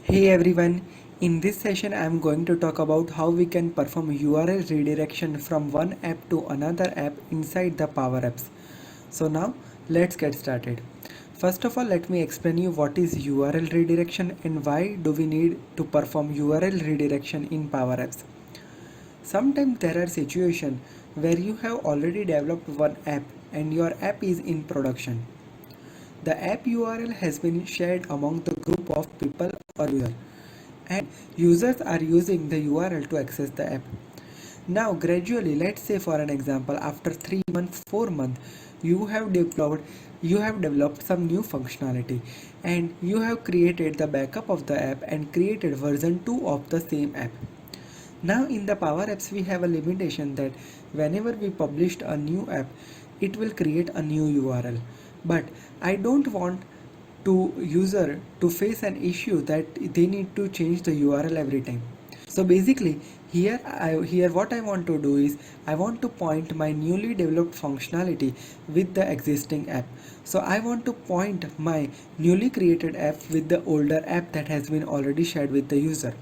Hey everyone, in this session I am going to talk about how we can perform URL redirection from one app to another app inside the Power Apps. So now let's get started. First of all, let me explain you what is URL redirection and why do we need to perform URL redirection in Power Apps. Sometimes there are situations where you have already developed one app and your app is in production. The app URL has been shared among the group of people or users, and users are using the URL to access the app. Now gradually, let's say for an example, after 3 months, 4 months, you have developed some new functionality and you have created the backup of the app and created version 2 of the same app. Now in the Power Apps we have a limitation that whenever we published a new app, it will create a new URL. But I don't want to user to face an issue that they need to change the URL every time. So basically here what I want to do is I want to point my newly developed functionality with the existing app. So I want to point my newly created app with the older app that has been already shared with the user.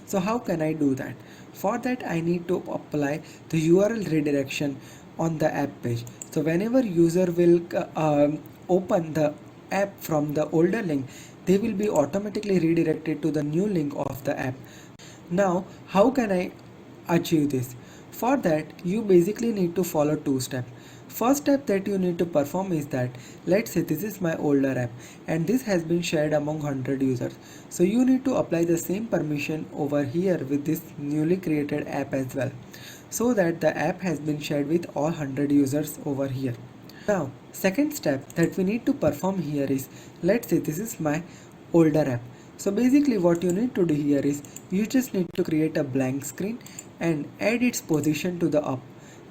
So how can I do that? For that I need to apply the URL redirection on the app page. So whenever user will open the app from the older link, they will be automatically redirected to the new link of the app. Now how can I achieve this? For that you basically need to follow two steps. First step that you need to perform is that, let's say this is my older app and this has been shared among 100 users. So you need to apply the same permission over here with this newly created app as well, so that the app has been shared with all 100 users over here. Now second step that we need to perform here is, let's say this is my older app. So basically what you need to do here is you just need to create a blank screen and add its position to the up.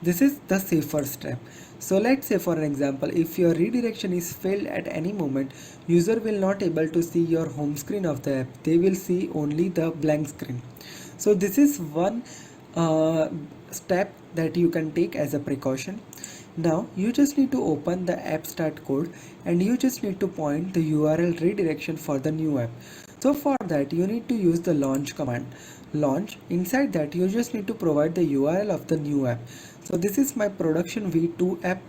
This is the safer step. So let's say for an example, if your redirection is failed at any moment, user will not able to see your home screen of the app. They will see only the blank screen. So this is one step that you can take as a precaution. Now you just need to open the app start code and you just need to point the URL redirection for the new app. So for that you need to use the launch command. Launch, inside that you just need to provide the URL of the new app. So this is my production v2 app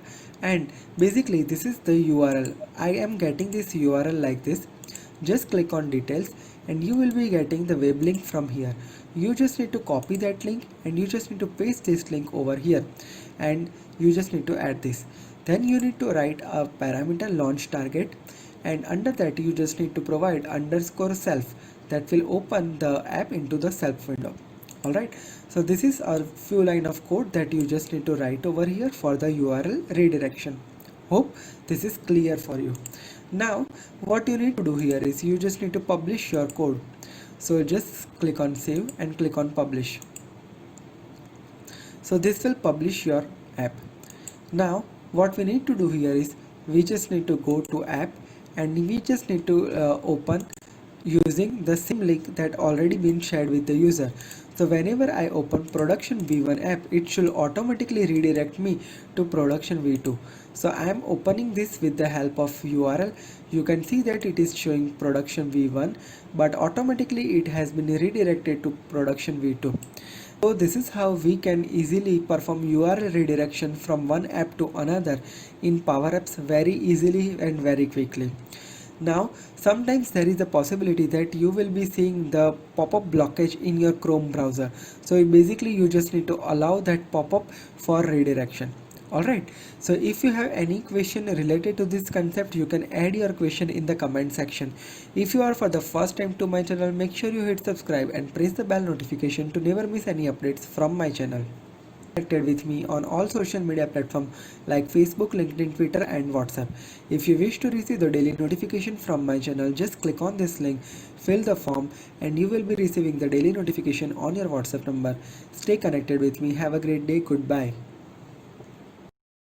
and basically this is the URL. I am getting this URL like this. Just click on details and you will be getting the web link from here. You just need to copy that link and you just need to paste this link over here and you just need to add this. Then you need to write a parameter launch target and under that you just need to provide underscore self that will open the app into the self window. Alright, so this is a few line of code that you just need to write over here for the URL redirection. Hope this is clear for you. Now what you need to do here is you just need to publish your code. So just click on save and click on publish. So this will publish your app. Now what we need to do here is we just need to go to app and we just need to open using the same link that already been shared with the user. So whenever I open production v1 app, it should automatically redirect me to production v2. So I am opening this with the help of URL. You can see that it is showing production v1 but automatically it has been redirected to production v2. So this is how we can easily perform URL redirection from one app to another in Power Apps very easily and very quickly. Now sometimes there is a possibility that you will be seeing the pop-up blockage in your Chrome browser. So basically you just need to allow that pop-up for redirection. Alright, so if you have any question related to this concept, you can add your question in the comment section. If you are for the first time to my channel, make sure you hit subscribe and press the bell notification to never miss any updates from my channel. Connected with me on all social media platforms like Facebook, LinkedIn, Twitter and WhatsApp. If you wish to receive the daily notification from my channel, just click on this link, fill the form and you will be receiving the daily notification on your WhatsApp number. Stay connected with me. Have a great day. Goodbye.